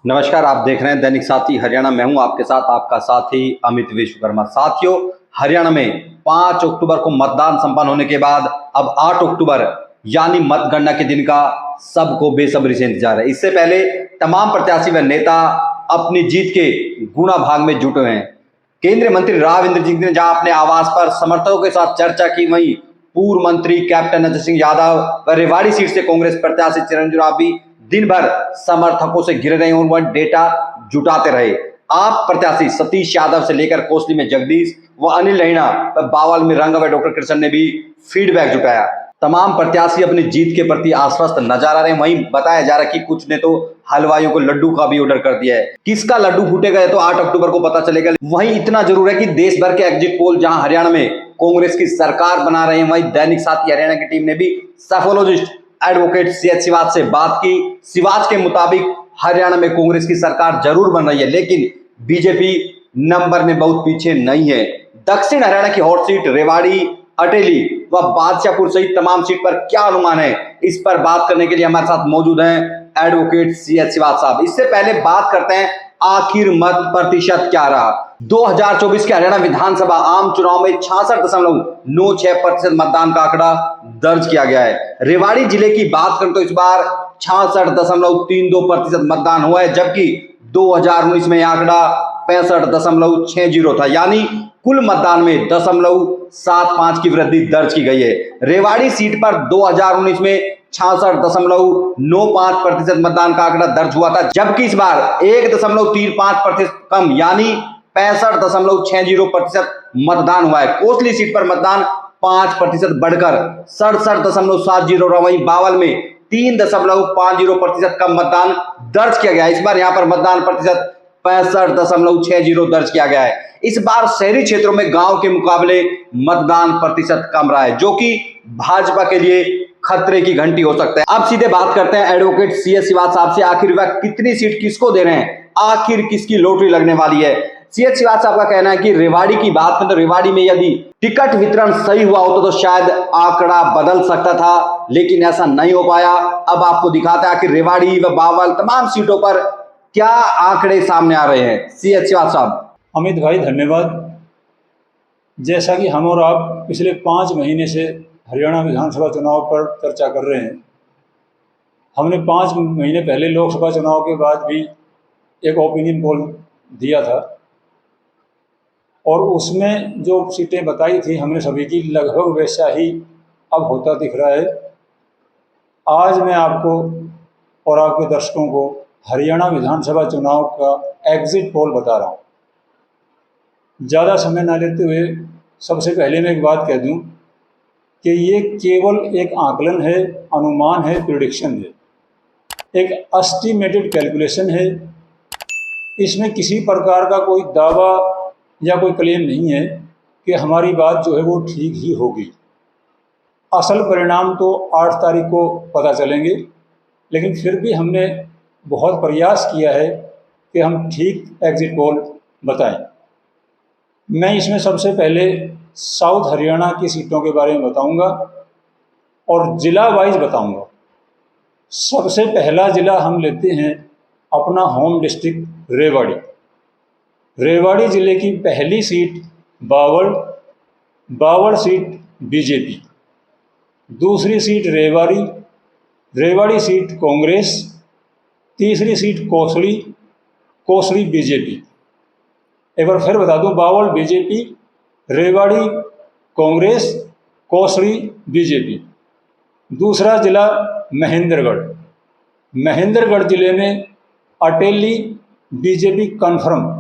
नमस्कार, आप देख रहे हैं दैनिक साथी हरियाणा। मैं हूं आपके साथ आपका साथी अमित विश्वकर्मा। साथियों, हरियाणा में 5 अक्टूबर को मतदान संपन्न होने के बाद अब 8 अक्टूबर यानी मतगणना के दिन का सबको बेसब्री से इंतजार है। इससे पहले तमाम प्रत्याशी व नेता अपनी जीत के गुणा भाग में जुटे हैं। केंद्रीय मंत्री राव इंद्रजीत ने जहां अपने आवास पर समर्थकों के साथ चर्चा की, वहीं पूर्व मंत्री कैप्टन अजय सिंह यादव व रेवाड़ी सीट से कांग्रेस प्रत्याशी चिरंजीव राव भी दिन भर समर्थकों से घिरे रहे और वह डेटा जुटाते रहे। आप प्रत्याशी सतीश यादव से लेकर कोसली में जगदीश व अनिल रैना व बावल में रंगा व डॉक्टर कृष्ण ने भी फीडबैक जुटाया। तमाम प्रत्याशी अपनी जीत के प्रति आश्वस्त नजर आ रहे हैं। वहीं बताया जा रहा है कि कुछ ने तो हलवाइयों को लड्डू का भी ऑर्डर कर दिया है। किसका लड्डू फूटेगा तो 8 अक्टूबर को पता चलेगा। वहीं इतना जरूर है कि देश भर के एग्जिट पोल जहां हरियाणा में कांग्रेस की सरकार बना रहे हैं, वहीं दैनिक साथी हरियाणा की टीम ने भी सैफोलॉजिस्ट एडवोकेट सीएच सिवाच से बात की। सिवाच के मुताबिक हरियाणा में कांग्रेस की सरकार जरूर बन रही है, लेकिन बीजेपी नंबर में बहुत पीछे नहीं है। दक्षिण हरियाणा की हॉट सीट रेवाड़ी, अटेली व बादशाहपुर सहित तमाम सीट पर क्या अनुमान है, इस पर बात करने के लिए हमारे साथ मौजूद हैं एडवोकेट सीएच सिवाच साहब। इससे पहले बात करते हैं आखिर मत प्रतिशत क्या रहा। 2024 के हरियाणा विधानसभा आम चुनाव में 66.96% मतदान का आंकड़ा दर्ज किया गया है। रेवाड़ी जिले की बात करें तो इस बार 66.32% मतदान हुआ है, जबकि 2019 में यह आंकड़ा 65.60 था, यानी कुल मतदान में 0.75 की वृद्धि दर्ज की गई है। रेवाड़ी सीट पर 2019 में 66.95% मतदान का आंकड़ा दर्ज हुआ था, जबकि इस बार 1.35% कम यानी 65.60% मतदान हुआ है। कोसली सीट पर मतदान 5% बढ़कर 67.70 रहा। वहीं बावल में 3.50% कम मतदान दर्ज किया गया है। इस बार यहां पर मतदान प्रतिशत 65.60 दर्ज किया गया है। इस बार शहरी क्षेत्रों में गांव के मुकाबले मतदान प्रतिशत कम रहा है, जो कि भाजपा के लिए खतरे की घंटी हो सकता है। अब सीधे बात करते हैं एडवोकेट सीएस सिवाच साहब से। आखिर वह कितनी सीट किसको दे रहे हैं, आखिर किसकी लॉटरी लगने वाली है। सीएच सिवाच साहब का कहना है कि रेवाड़ी की बात करें तो रेवाड़ी में यदि टिकट वितरण सही हुआ होता तो शायद आंकड़ा बदल सकता था, लेकिन ऐसा नहीं हो पाया। अब आपको दिखाता है कि रेवाड़ी व बावल तमाम सीटों पर क्या आंकड़े सामने आ रहे हैं। सीएच सिवाच साहब। अमित भाई धन्यवाद। जैसा कि हम और आप पिछले 5 महीने से हरियाणा विधानसभा चुनाव पर चर्चा कर रहे हैं, हमने 5 महीने पहले लोकसभा चुनाव के बाद भी एक ओपिनियन पोल दिया था और उसमें जो सीटें बताई थी हमने सभी की, लगभग वैसा ही अब होता दिख रहा है। आज मैं आपको और आपके दर्शकों को हरियाणा विधानसभा चुनाव का एग्जिट पोल बता रहा हूँ। ज़्यादा समय ना लेते हुए सबसे पहले मैं एक बात कह दूं कि ये केवल एक आकलन है, अनुमान है, प्रिडिक्शन है, एक एस्टिमेटेड कैलकुलेशन है। इसमें किसी प्रकार का कोई दावा या कोई क्लेम नहीं है कि हमारी बात जो है वो ठीक ही होगी। असल परिणाम तो 8 तारीख को पता चलेंगे, लेकिन फिर भी हमने बहुत प्रयास किया है कि हम ठीक एग्जिट पोल बताएं। मैं इसमें सबसे पहले साउथ हरियाणा की सीटों के बारे में बताऊंगा और ज़िला वाइज बताऊंगा। सबसे पहला ज़िला हम लेते हैं अपना होम डिस्ट्रिक्ट रेवाड़ी। रेवाड़ी ज़िले की पहली सीट बावल सीट बीजेपी, दूसरी सीट रेवाड़ी सीट कांग्रेस, तीसरी सीट कोसली बीजेपी। एक बार फिर बता दूं, बावल बीजेपी, रेवाड़ी कांग्रेस, कोसली बीजेपी। दूसरा जिला महेंद्रगढ़ जिले में अटेली बीजेपी कन्फर्म।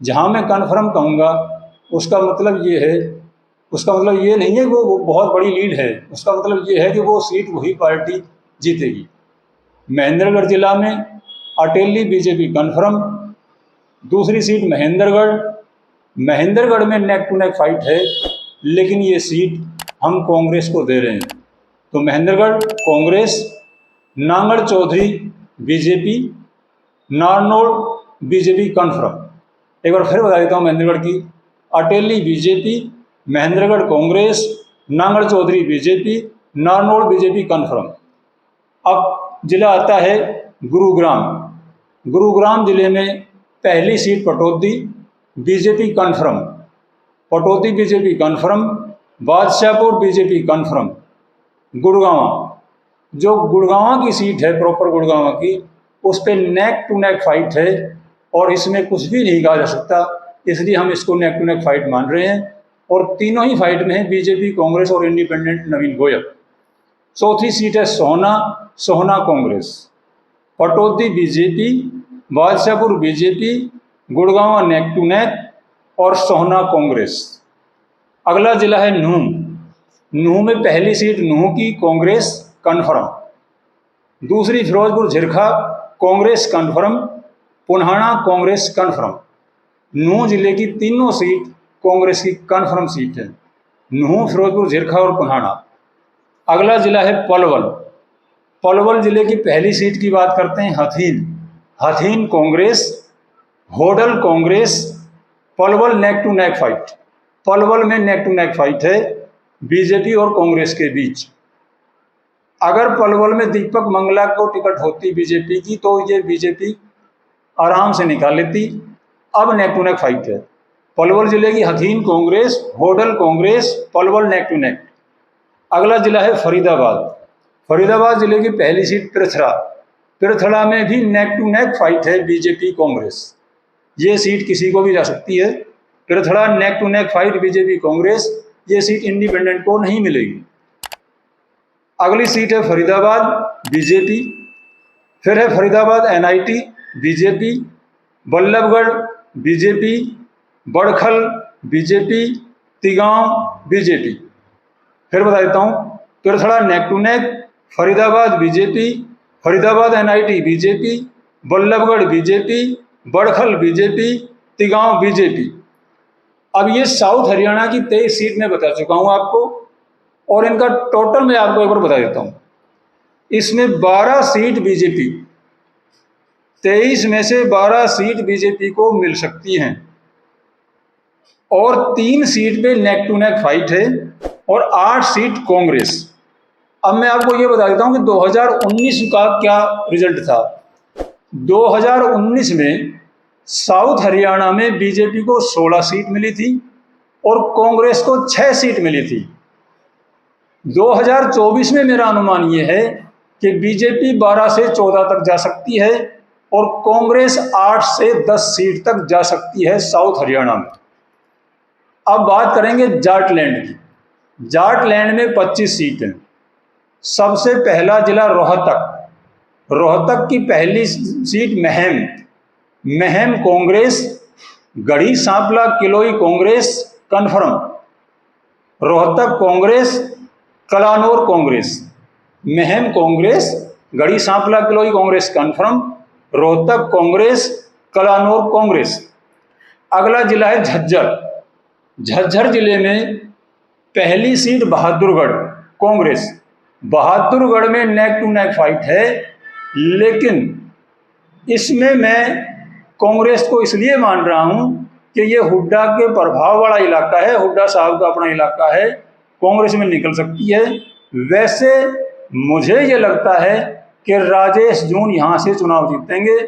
जहां मैं कन्फर्म कहूँगा उसका मतलब ये नहीं है कि वो बहुत बड़ी लीड है, उसका मतलब ये है कि वो सीट वही पार्टी जीतेगी। महेंद्रगढ़ जिला में अटेली बीजेपी कन्फर्म, दूसरी सीट महेंद्रगढ़ में नेक टू नेक फाइट है, लेकिन ये सीट हम कांग्रेस को दे रहे हैं। तो Mahendragarh Congress, Nangal Chaudhry BJP, Narnaul BJP confirm. एक बार फिर बता देता हूँ, महेंद्रगढ़ की Ateli BJP, Mahendragarh Congress, Nangal Chaudhry BJP, Narnaul BJP confirm. अब जिला आता है गुरुग्राम जिले में पहली seat Pataudi BJP confirm, Pataudi BJP confirm, Badshahpur BJP confirm. Gurgaon, जो गुड़गांव की सीट है प्रॉपर गुड़गांव की, उस पर नेक टू नेक फाइट है और इसमें कुछ भी नहीं कहा जा सकता, इसलिए हम इसको नेक टू नेक फाइट मान रहे हैं। और तीनों ही फाइट में है बीजेपी, कांग्रेस और इंडिपेंडेंट नवीन गोयल। चौथी सीट है Sohna, Sohna Congress, Pataudi BJP, Badshahpur BJP, Gurgaon neck to neck और सोहना कांग्रेस। अगला जिला है नूह, नूह में पहली सीट नूह की कांग्रेस कन्फर्म, दूसरी फिरोजपुर झिरखा कांग्रेस कन्फर्म, पुन्हाना कांग्रेस कन्फर्म। नूह जिले की तीनों सीट कांग्रेस की कन्फर्म सीट है, नूह, फिरोजपुर झिरखा और पुन्हाना। अगला जिला है पलवल, पलवल जिले की पहली सीट की बात करते हैं Hathin, Hathin Congress, Hodal Congress. Palwal neck to neck fight, Palwal में नेक टू नेक फाइट है बीजेपी और कांग्रेस के बीच। अगर पलवल में दीपक मंगला को टिकट होती बीजेपी की तो ये बीजेपी आराम से निकाल लेती। अब नेक टू नेक फाइट है, पलवल जिले की Hathin Congress, Hodal Congress, Palwal neck to neck. अगला जिला है फरीदाबाद, फरीदाबाद जिले की पहली सीट पिरथड़ा, पिरथड़ा में भी नेक टू नेक फाइट है बीजेपी कांग्रेस, ये सीट किसी को भी जा सकती है। Prithla neck to neck fight BJP Congress, ये सीट इंडिपेंडेंट को नहीं मिलेगी। अगली सीट है फरीदाबाद बीजेपी, फिर है Faridabad NIT BJP, Ballabgarh BJP, Badkhal BJP, Tigaon BJP. फिर बता देता हूँ, Prithla neck to neck, Faridabad BJP, Faridabad NIT BJP, Ballabgarh BJP, Badkhal BJP, Tigaon BJP. अब ये साउथ हरियाणा की 23 सीट में बता चुका हूँ आपको, और इनका टोटल मैं आपको एक बार बता देता हूँ। इसमें 12 सीट बीजेपी, 23 में से 12 सीट बीजेपी को मिल सकती हैं और 3 सीट पे नेक टू नेक फाइट है और 8 सीट कांग्रेस। अब मैं आपको ये बता देता हूँ कि 2019 का क्या रिजल्ट था। 2019 में साउथ हरियाणा में बीजेपी को 16 सीट मिली थी और कांग्रेस को 6 सीट मिली थी। 2024 में मेरा अनुमान ये है कि बीजेपी 12 से 14 तक जा सकती है और कांग्रेस 8 से 10 सीट तक जा सकती है साउथ हरियाणा में। अब बात करेंगे जाटलैंड की। जाटलैंड में 25 सीट हैं। सबसे पहला जिला रोहतक, रोहतक की पहली seat Meham, Meham Congress, Garhi Sampla Kiloi Congress confirm, Rohtak Congress, Kalanaur Congress. Meham Congress, Garhi Sampla Kiloi Congress confirm, Rohtak Congress, Kalanaur Congress. अगला जिला है झज्जर, झज्जर जिले में पहली सीट बहादुरगढ़ कांग्रेस, बहादुरगढ़ में नेक टू नेक फाइट है, लेकिन इसमें मैं कांग्रेस को इसलिए मान रहा हूं कि ये हुड्डा के प्रभाव वाला इलाका है, हुड्डा साहब का अपना इलाका है, कांग्रेस में निकल सकती है। वैसे मुझे ये लगता है कि राजेश जून यहाँ से चुनाव जीतेंगे,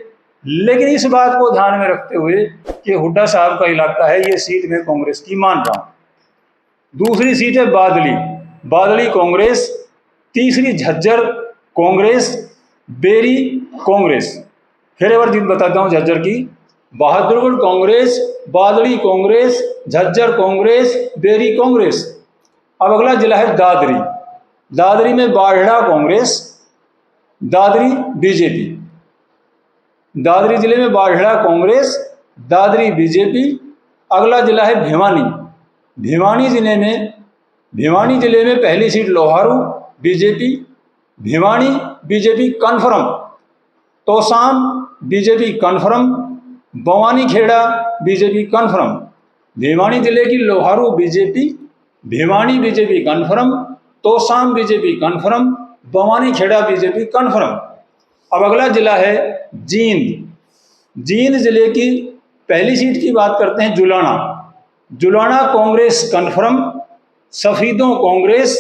लेकिन इस बात को ध्यान में रखते हुए कि हुड्डा साहब का इलाका है, ये सीट मैं कांग्रेस की मान रहा हूँ। दूसरी सीट है बादली, बादली कांग्रेस, तीसरी झज्जर कांग्रेस, बेरी कांग्रेस। फिर एक बार जीत बताता हूँ झज्जर की, बहादुरगढ़ कांग्रेस, बादली कांग्रेस, झज्जर कांग्रेस, बेरी कांग्रेस। अब अगला जिला है दादरी, दादरी में बाढ़ड़ा कांग्रेस, दादरी बीजेपी, दादरी जिले में बाढ़ड़ा कांग्रेस, दादरी बीजेपी। अगला जिला है भिवानी, भिवानी जिले में पहली seat Loharu BJP, Bhiwani BJP confirm, Tosham BJP confirm, Bawani Khera BJP confirm. Bhiwani जिले की Loharu BJP, Bhiwani BJP confirm, Tosham BJP confirm, Bawani Khera BJP confirm. अब अगला जिला है जींद, जींद जिले की पहली सीट की बात करते हैं जुलाना, जुलाना कांग्रेस कन्फर्म, सफीदों कांग्रेस,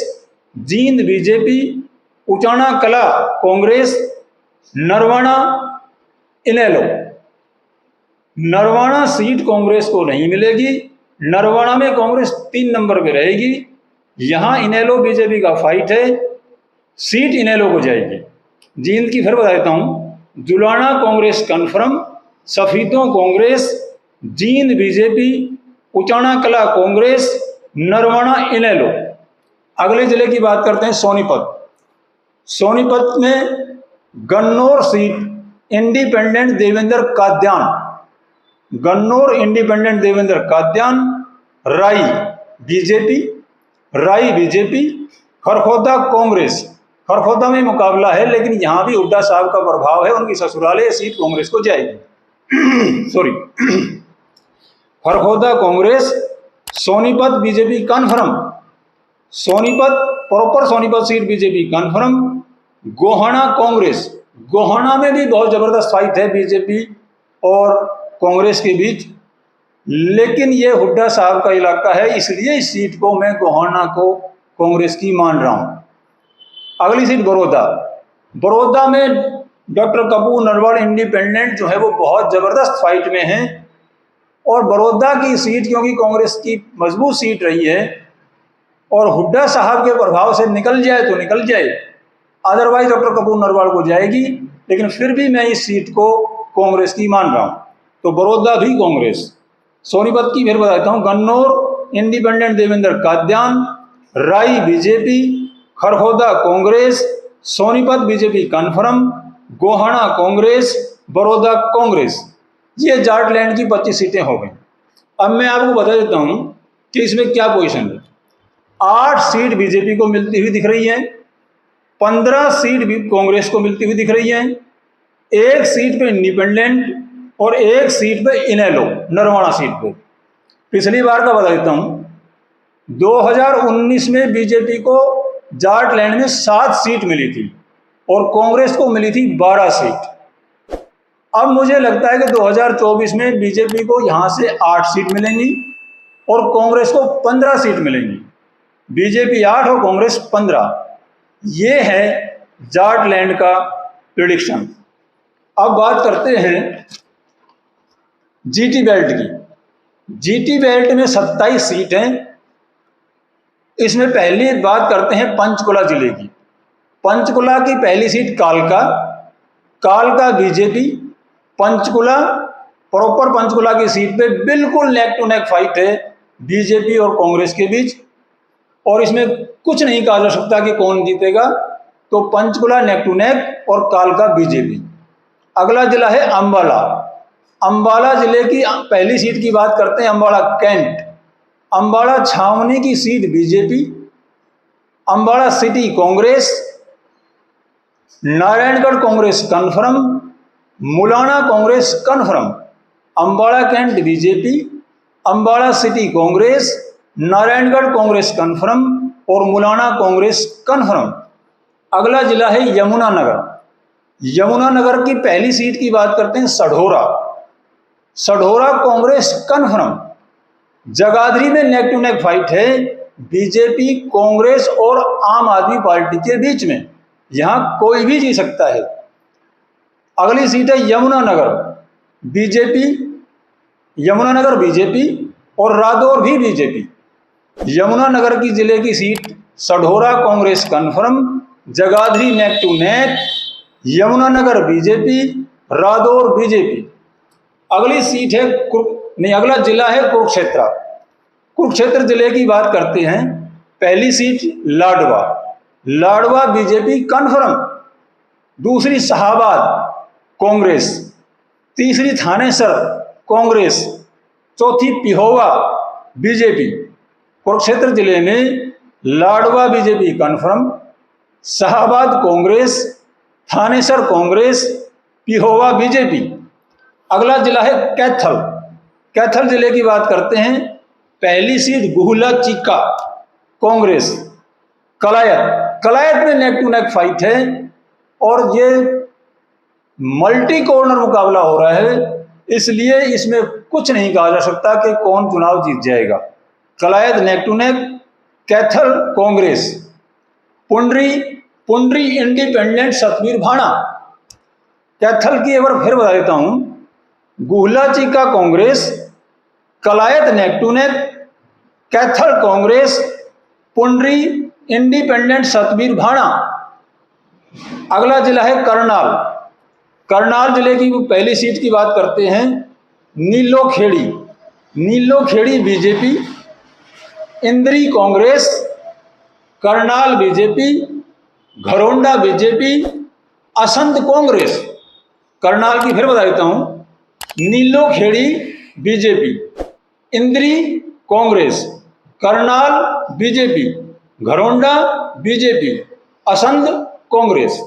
जींद बीजेपी, उचाना कला कांग्रेस, नरवाना इनेलो। नरवाना सीट कांग्रेस को नहीं मिलेगी, नरवाना में कांग्रेस 3 नंबर पे रहेगी। यहाँ इनेलो बीजेपी का फाइट है, सीट इनेलो को जाएगी। जींद की फिर बता देता हूँ, जुलाना कांग्रेस कन्फर्म, सफीदों कांग्रेस, जींद बीजेपी, उचाना कला कांग्रेस, नरवाना इनेलो। अगले जिले की बात करते हैं सोनीपत। सोनीपत में Gannaur seat independent Devendra Kadyan, Gannaur independent Devendra Kadyan, राई बीजेपी, खरखोदा कांग्रेस। खरखोदा में मुकाबला है, लेकिन यहां भी हुड्डा साहब का प्रभाव है, उनकी ससुराले सीट कांग्रेस को जाएगी। Sorry, Kharkhoda Congress, Sonipat BJP confirm, Sonipat proper Sonipat seat BJP confirm. Gohana Congress, Gohana में भी बहुत जबरदस्त फाइट है बीजेपी और कांग्रेस के बीच, लेकिन ये हुड्डा साहब का इलाका है, इसलिए इस सीट को मैं गोहाना को कांग्रेस की मान रहा हूं। अगली सीट बड़ौदा। बड़ौदा में डॉक्टर कपूर नरवाल इंडिपेंडेंट जो है वो बहुत जबरदस्त फाइट में है, और बड़ौदा की सीट क्योंकि कांग्रेस की मजबूत सीट रही है और हुड्डा साहब के प्रभाव से निकल जाए तो निकल जाए, अदरवाइज डॉक्टर कपूर नरवाल को जाएगी, लेकिन फिर भी मैं इस सीट को कांग्रेस की मान रहा हूं। तो बड़ौदा भी कांग्रेस। सोनीपत की फिर बताता हूं, गन्नौर इंडिपेंडेंट देवेंद्र काद्यान, राई BJP, Kharkhoda Congress, Sonipat BJP confirm, Gohana Congress, Baroda Congress. ये जाटलैंड की 25 सीटें हो गई। अब मैं आपको बता देता हूं कि इसमें क्या पोजीशन है। 8 सीट बीजेपी को मिलती हुई दिख रही है, 15 सीट भी कांग्रेस को मिलती हुई दिख रही है, 1 सीट पे इंडिपेंडेंट और 1 सीट पे इनेलो, नरवाना सीट पे। पिछली बार का बता देता हूं, 2019 में बीजेपी को जाटलैंड में 7 सीट मिली थी और कांग्रेस को मिली थी 12 सीट। अब मुझे लगता है कि 2024 में बीजेपी को यहां से 8 सीट मिलेंगी और कांग्रेस को 15 सीट मिलेंगी। बीजेपी 8 और कांग्रेस 15। ये है जाटलैंड का प्रेडिक्शन। अब बात करते हैं जीटी बेल्ट की। जीटी बेल्ट में 27 सीट हैं। इसमें पहली बात करते हैं पंचकुला जिले की। पंचकुला की पहली सीट कालका बीजेपी। पंचकुला प्रॉपर पंचकुला की सीट पे बिल्कुल नेक टू नेक फाइट है बीजेपी और कांग्रेस के बीच, और इसमें कुछ नहीं कहा जा सकता कि कौन जीतेगा। तो पंचकुला नेक टू नेक और कालका बीजेपी। अगला जिला है अंबाला। अंबाला जिले की पहली सीट की बात करते हैं, अंबाला कैंट। अंबाला छावनी की seat BJP, Ambala city Congress, Naraingarh Congress confirm, Mullana Congress confirm, Ambala cantt BJP, Ambala city Congress, Naraingarh Congress confirm और मुलाना कांग्रेस कन्फर्म। अगला जिला है यमुनानगर। यमुनानगर की पहली सीट की बात करते हैं, सढौरा कांग्रेस कन्फर्म। जगाधरी में नेक टू नेक फाइट है बीजेपी, कांग्रेस और आम आदमी पार्टी के बीच में, यहां कोई भी जीत सकता है। अगली सीट है यमुनानगर बीजेपी और रादौर भी बीजेपी। यमुनानगर की जिले की seat Sadhaura Congress confirm, Jagadhri neck to neck, Yamunanagar BJP, Radaur BJP. अगली सीट है अगला जिला है कुरुक्षेत्र। कुरुक्षेत्र जिले की बात करते हैं, पहली सीट लाडवा बीजेपी कन्फर्म, दूसरी शाहाबाद कांग्रेस, तीसरी थानेसर कांग्रेस, चौथी पिहोवा बीजेपी। कुरुक्षेत्र जिले में Ladwa BJP confirm, Shahabad Congress, Thanesar Congress, Pehowa BJP. अगला जिला है कैथल जिले की बात करते हैं, पहली सीट गुहला चीका कांग्रेस, कलायत में नेक टू नेक फाइट है और ये मल्टी कॉर्नर मुकाबला हो रहा है, इसलिए इसमें कुछ नहीं कहा जा सकता कि कौन चुनाव जीत जाएगा। Kalayat neck to neck, Kaithal Congress, Pundri independent Satvir Bhana, Kaithal की एक बार फिर बता देता हूं, Guhla Cheeka Congress, Kalayat neck to neck, Kaithal Congress, Pundri independent Satbir Bhana. अगला जिला है करनाल। करनाल जिले की पहली सीट की बात करते हैं, नीलोखेड़ी, नीलोखेड़ी बीजेपी, इंद्री कांग्रेस, करनाल बीजेपी, घरोंडा बीजेपी, असंध कांग्रेस। करनाल की फिर बता देता हूं, नीलोखेड़ी बीजेपी, इंद्री कांग्रेस, करनाल बीजेपी, घरोंडा बीजेपी, असंध कांग्रेस।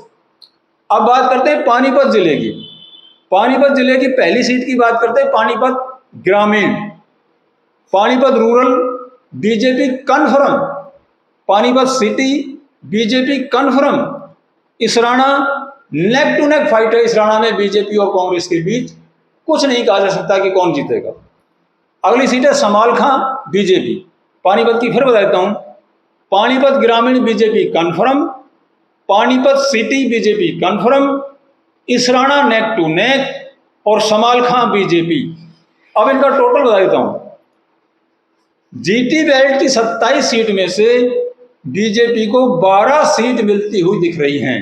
अब बात करते हैं पानीपत जिले की। पानीपत जिले की पहली सीट की बात करते हैं, पानीपत ग्रामीण, Panipat rural BJP confirm, Panipat city BJP confirm. Israna neck to neck fight है, इसराना में बीजेपी और कांग्रेस के बीच, कुछ नहीं कहा जा सकता कि कौन जीतेगा। अगली सीट है समालखां बीजेपी, पानीपत की फिर बता देता हूं, पानीपत ग्रामीण BJP confirm, Panipat city BJP confirm, Israna neck to neck और समालखां बीजेपी। अब इनका टोटल बता देता हूं, जीटी बेल्ट की 27 सीट में से बीजेपी को 12 सीट मिलती हुई दिख रही हैं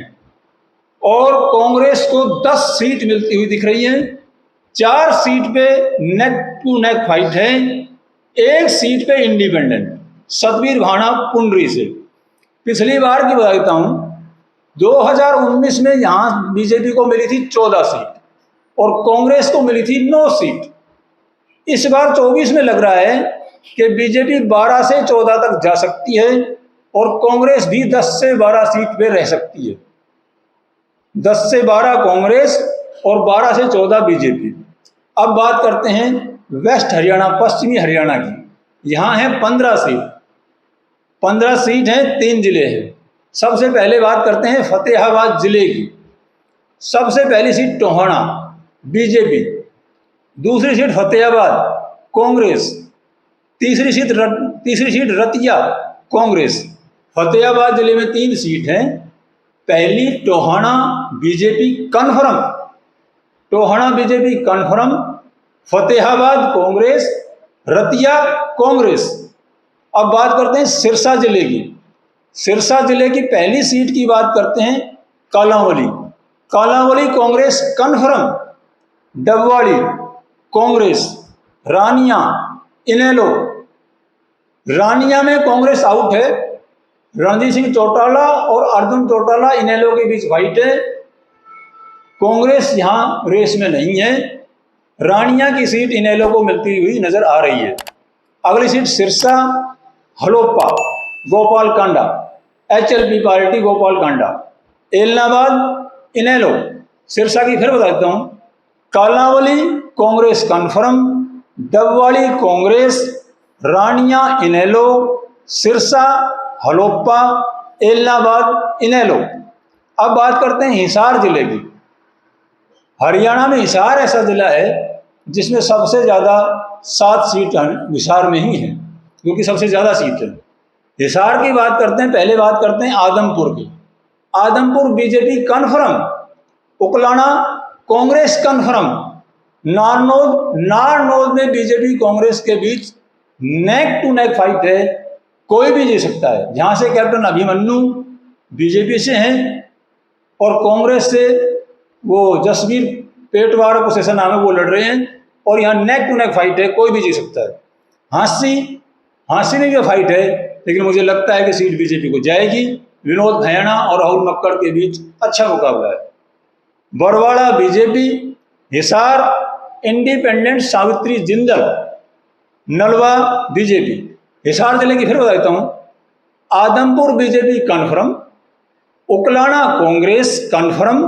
और कांग्रेस को 10 सीट मिलती हुई दिख रही हैं। 4 सीट पे नेक टू नेक फाइट है, 1 सीट पे इंडिपेंडेंट सतबीर भाणा पुंडरी से। पिछली बार की बता देता हूं, 2019 में यहां बीजेपी को मिली थी 14 सीट और कांग्रेस को मिली थी 9 सीट। इस बार 24 में लग रहा है कि बीजेपी 12 से 14 तक जा सकती है और कांग्रेस भी 10 से 12 सीट पे रह सकती है। 10 से 12 कांग्रेस और 12 से 14 बीजेपी। अब बात करते हैं वेस्ट हरियाणा, पश्चिमी हरियाणा की। यहाँ है 15 सीट, 15 सीट हैं, 3 जिले हैं। सबसे पहले बात करते हैं फतेहाबाद जिले की। सबसे पहली सीट टोहाना बीजेपी, दूसरी सीट फतेहाबाद कांग्रेस, तीसरी सीट रतिया कांग्रेस। फतेहाबाद जिले में 3 सीट हैं। पहली Tohana BJP confirm, Tohana BJP confirm, Fatehabad Congress, Ratia Congress. अब बात करते हैं सिरसा जिले की। सिरसा जिले की पहली सीट की बात करते हैं, कालांवाली, कालांवाली कांग्रेस कन्फर्म, डबवाड़ी कांग्रेस, रानिया इनेलो, रानिया में कांग्रेस आउट है। रणजीत सिंह चौटाला और अर्जुन चौटाला इनेलो के बीच फाइट है, कांग्रेस यहां रेस में नहीं है। रानिया की सीट इनेलो को मिलती हुई नजर आ रही है। अगली seat Sirsa Halopa Gopal Kanda, HLP party Gopal Kanda, Ellenabad Inelo. Sirsa की फिर बता देता हूं, कालांवाली कांग्रेस कन्फर्म, डबवाड़ी कांग्रेस, रानिया इनेलो, सिरसा हलोपा, एलनाबाद इनेलो। अब बात करते हैं हिसार जिले की। हरियाणा में हिसार ऐसा जिला है जिसमें सबसे ज़्यादा 7 सीट हिसार में ही है, क्योंकि सबसे ज़्यादा सीट है। हिसार की बात करते हैं, पहले बात करते हैं आदमपुर की। Adampur BJP confirm, Uklana Congress confirm, Narnaul में बीजेपी कांग्रेस के बीच नेक टू नेक फाइट है, कोई भी जीत सकता है। जहां से कैप्टन अभिमन्यु बीजेपी से हैं और कांग्रेस से वो जसवीर पेटवार को सेशन नाम है, वो लड़ रहे हैं और यहाँ नेक टू नेक फाइट है, कोई भी जीत सकता है। हांसी में भी फाइट है, लेकिन मुझे लगता है कि सीट बीजेपी को जाएगी। विनोद भैयाणा और राहुल मक्कड़ के बीच अच्छा मुकाबला है। Barwala BJP, Hisar independent Savitri Jindal, Nalwa BJP. Hisar जिले की फिर बता देता हूं, Adampur BJP confirm, Uklana Congress confirm,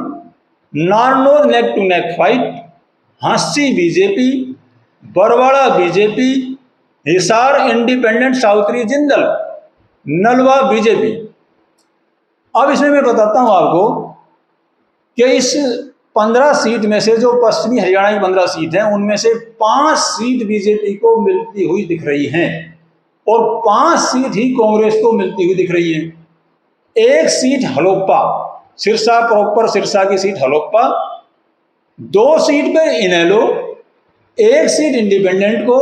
Narnaul neck to neck fight, Hansi BJP, Barwala BJP, Hisar independent Savitri Jindal, Nalwa BJP. अब इसमें मैं बताता हूं आपको कि इस 15 सीट में से जो पश्चिमी हरियाणा की 15 सीट हैं, उनमें से 5 सीट बीजेपी को मिलती हुई दिख रही हैं और 5 सीट ही कांग्रेस को मिलती हुई दिख रही है। 1 सीट हलोपा, सिरसा प्रॉपर सिरसा की सीट हलोपा, 2 सीट पे इनेलो, 1 सीट इंडिपेंडेंट को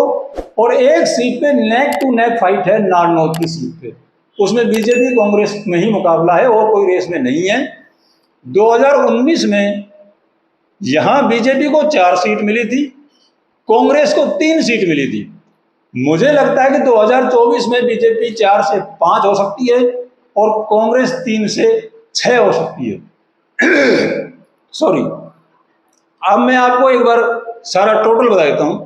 और 1 सीट पे नेक टू नेक फाइट है नारनौल की सीट पे। उसमें बीजेपी कांग्रेस में ही मुकाबला है और कोई रेस में नहीं है। 2019 में यहां बीजेपी को 4 सीट मिली थी, कांग्रेस को 3 सीट मिली थी। मुझे लगता है कि 2024 में बीजेपी 4 से 5 हो सकती है और कांग्रेस 3 से 6 हो सकती है। सॉरी, अब मैं आपको एक बार सारा टोटल बता देता हूं।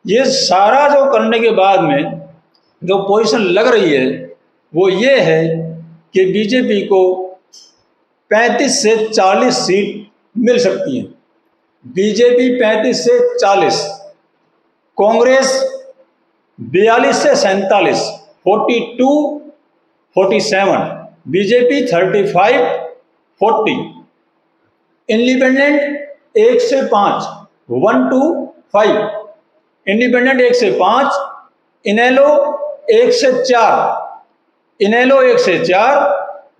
ये सारा जो करने के बाद में जो पोजीशन लग रही है वो ये है कि बीजेपी को 35 से 40 सीट मिल सकती है। बीजेपी 35 से 40, कांग्रेस 42 से 47, 42, 47, बीजेपी 35, 40, इंडिपेंडेंट 1 से 5, 1 to 5, इंडिपेंडेंट 1 से 5, इनेलो 1 से 4, इनेलो 1 से 4,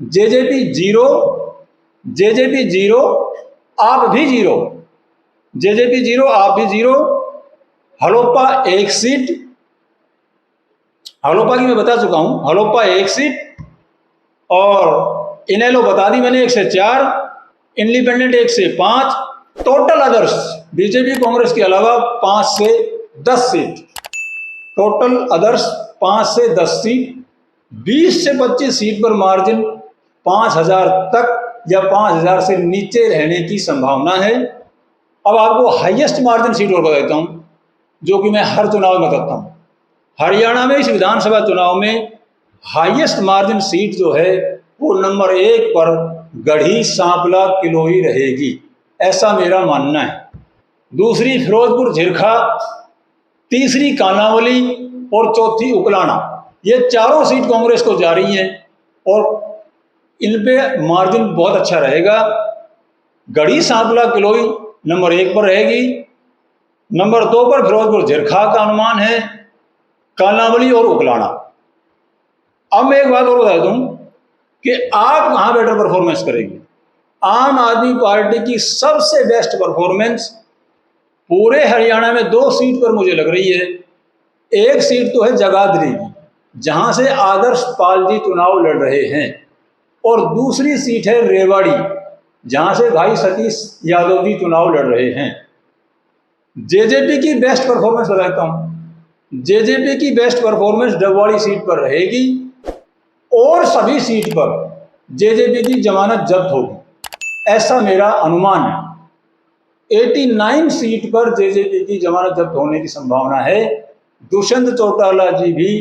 जेजेपी 0, जेजेपी 0, आप भी 0, जेजेपी 0, आप भी 0, हलोपा 1 सीट, हलोपा की मैं बता चुका हूं, हलोपा 1 सीट, और इनेलो बता दी मैंने 1 से 4, इंडिपेंडेंट 1 से 5, टोटल अदर्स बीजेपी कांग्रेस के अलावा 5 से 10 सीट, टोटल अदर्स 5 से 10 सीट, 20 से 25 सीट पर मार्जिन 5000 तक या 5000 से नीचे रहने की संभावना है। अब आपको हाईएस्ट मार्जिन सीट और बताता हूं जो कि मैं हर चुनाव में बताता हूं। हरियाणा में इस विधानसभा चुनाव में हाईएस्ट मार्जिन सीट जो है वो नंबर 1 पर गढ़ी सांपला किलोई रहेगी, ऐसा मेरा मानना है। दूसरी फिरोजपुर झिरखा, तीसरी कानावली और चौथी उकलाना, ये चारों सीट कांग्रेस को जा रही हैं और इन पे मार्जिन बहुत अच्छा रहेगा। गढ़ी सांपला किलोई नंबर 1 पर रहेगी, नंबर 2 पर फिरोजपुर झिरखा का अनुमान है, कानावली और उकलाना। अब मैं एक बात और बता दूं कि आप कहां बेटर परफॉर्मेंस करेंगे। आम आदमी पार्टी की सबसे बेस्ट परफॉर्मेंस पूरे हरियाणा में 2 सीट पर मुझे लग रही है। एक सीट तो है जगाधरी की, जहां से आदर्श पाल जी चुनाव लड़ रहे हैं, और दूसरी सीट है रेवाड़ी, जहां से भाई सतीश यादव जी चुनाव लड़ रहे हैं। जेजेपी की बेस्ट परफॉर्मेंस बताता हूं, जेजेपी की बेस्ट परफॉर्मेंस डबवाड़ी सीट पर रहेगी और सभी सीट पर जेजेपी की जमानत जब्त होगी, ऐसा मेरा अनुमान है। 89 सीट पर जेजेपी की जमानत जब्त होने की संभावना है। दुष्यंत चौटाला जी भी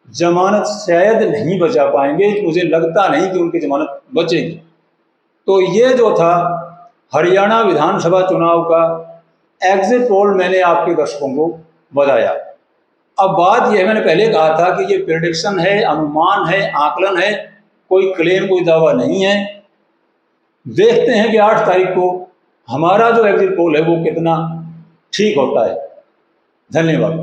जमानत शायद नहीं बचा पाएंगे, मुझे लगता नहीं कि उनकी जमानत बचेगी। तो ये जो था हरियाणा विधानसभा चुनाव का एग्जिट पोल मैंने आपके दर्शकों को बताया। अब बात यह, मैंने पहले कहा था कि ये प्रेडिक्शन है, अनुमान है, आकलन है, कोई क्लेम, कोई दावा नहीं है। देखते हैं कि 8 तारीख को हमारा जो एग्जिट पोल है वो कितना ठीक होता है। धन्यवाद।